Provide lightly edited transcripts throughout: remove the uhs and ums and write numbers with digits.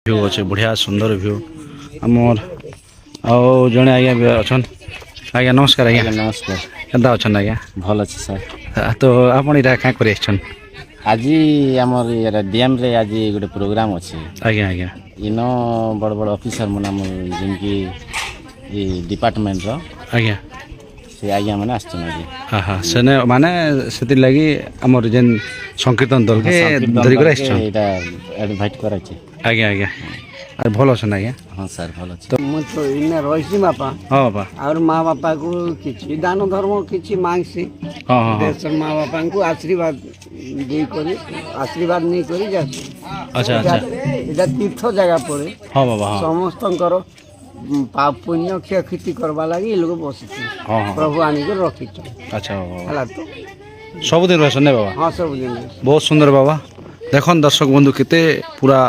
view अच्छे बढ़िया सुंदर भ्यू आमर आउ जड़े आज्ञा भी अच्छा आज्ञा नमस्कार आज्ञा नमस्कार केन्ता अच्छा आज्ञा भल अच्छे सर तो आप क्या कर आज आमर डीएम रे आज गोटे प्रोग्राम अच्छे आज्ञा आज्ञा इन बड़ बड़ ऑफिसर मन जिनकी डिपार्टमेंट रो आज्ञा से आज्ञा मैंने आसछन आज हाँ हाँ सेने माने से लगी आमर जेन संकीर्तन दल के धरिक एटा इनवाइट कराचे आज्ञा आज्ञा अरे भल अच्छा आज्ञा हाँ सर भल अच्छे ମୁଁ ତ ଇନେ ରହିଛି ବାପା हाँ बाबा ଆଉ ମା ବାପାକୁ କିଛି ଦାନ ଧର୍ମ କିଛି ମାଗସି हाँ हाँ हाँ ଦେଶ ମା ବାପାଙ୍କୁ ଆଶୀର୍ବାଦ ଦେଇକରି ଆଶୀର୍ବାଦ ନେଇକରି ଯାଉଛି अच्छा अच्छा ଏଇଟା ତୀର୍ଥ ଜାଗା ପଡ଼େ हाँ बाबा हाँ ସମସ୍ତଙ୍କର ପୁଣ୍ୟ କ୍ଷୟକ୍ଷତି କରବା ଲାଗି ଏ ଲୋକ ବସିଛି हाँ हाँ ପ୍ରଭୁ ଆଣିକରି ରଖିଛ अच्छा बाबा ହେଲା ତ सबुदिन रह बाबा ହଁ ସବୁଦିନ बहुत सुंदर बाबा देखन दर्शक बंधु केते पूरा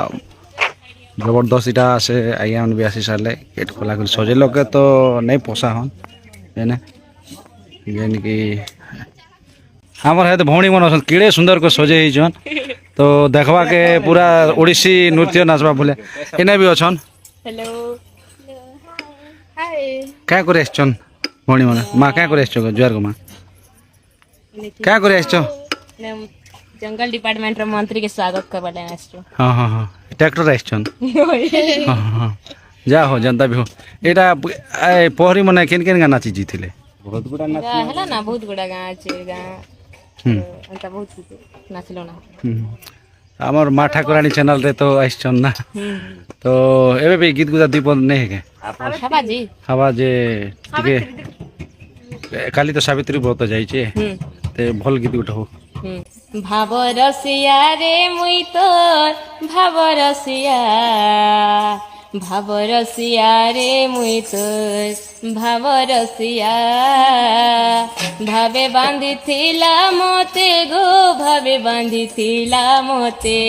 जबरदस्त इटा से आज्ञा भी आसी सारे गेट खोला खोली सजेल के तो नहीं पोसा हन जेने जेन कि हमार है तो भौणी मन असन किड़े सुंदर को सजे छन तो देखवा के पूरा ओडिसी नृत्य नाचबा बोले इने भी अछन हेलो हाय क्या करे छन भौणी मन मां क्या करे छो जुआर को मां क्या करे छो जंगल डिपार्टमेंट रो मंत्री के स्वागत करबा ले आछो हां हां हां ट्रैक्टर छन हां हां जा हो जनता भी हो एटा पोहरी मने केन केन गाना नाची जीथिले बहुत गुड़ा हला ना बहुत गुड़ा गाँ छै गाँ अंता बहुत नाचलो ना आमर माँ ठाकुराणी चैनल रे तो आइछन ना तो एबे भी गीत गुदा दीप नहीं है के हबा जी हवा जे टिके काली तो सावित्री व्रत जाई छे ते भल गीत गुटा हो भाव रसिया रे मुई तोर भाव रसिया रे मुई तोर भाव रसिया भावे बांधी थिला मोते गो भावे बांधी थिला मोते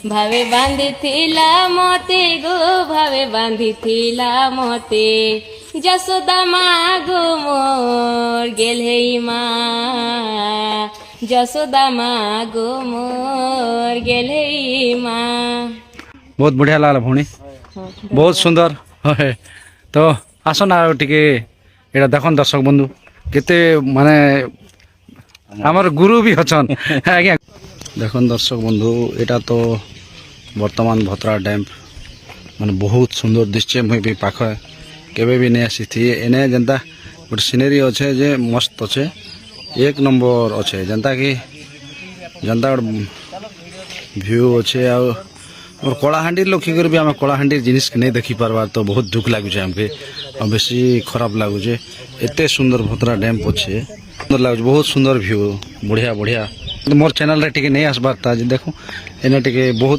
भावे बांधी थिला मोते गो भावे बांधी थिला मोते जसोदा माँ गो मोर गेल हे माँ जसोदा माँ गो मोर गेल हे माँ बहुत बढ़िया लागला भौणी बहुत सुंदर है तो आसन आ टिके एटा देखन दर्शक बंधु केते माने हमर गुरु भी अछन आज्ञा देखन दर्शक बंधु एटा तो वर्तमान भतरा डैम माने बहुत सुंदर दृश्य मुई भी पाख केबे भी नहीं आसी थी एने जनता गोटे सीनरी अच्छे जे मस्त अच्छे एक नंबर अच्छे जनता कि जनता व्यू अच्छे और कलाहांडी लक्षिकर भी आम कलाहांडी जिनिस नहीं देखी पार्बार तो बहुत दुख लगुचे आमके और बेसी खराब लगुचे एते सुंदर भतरा डैम अच्छे सुंदर लगुचे बहुत सुंदर व्यू बढ़िया बढ़िया मोर चैनल रे टिके नहीं आसबार था देखो एने टिके बहुत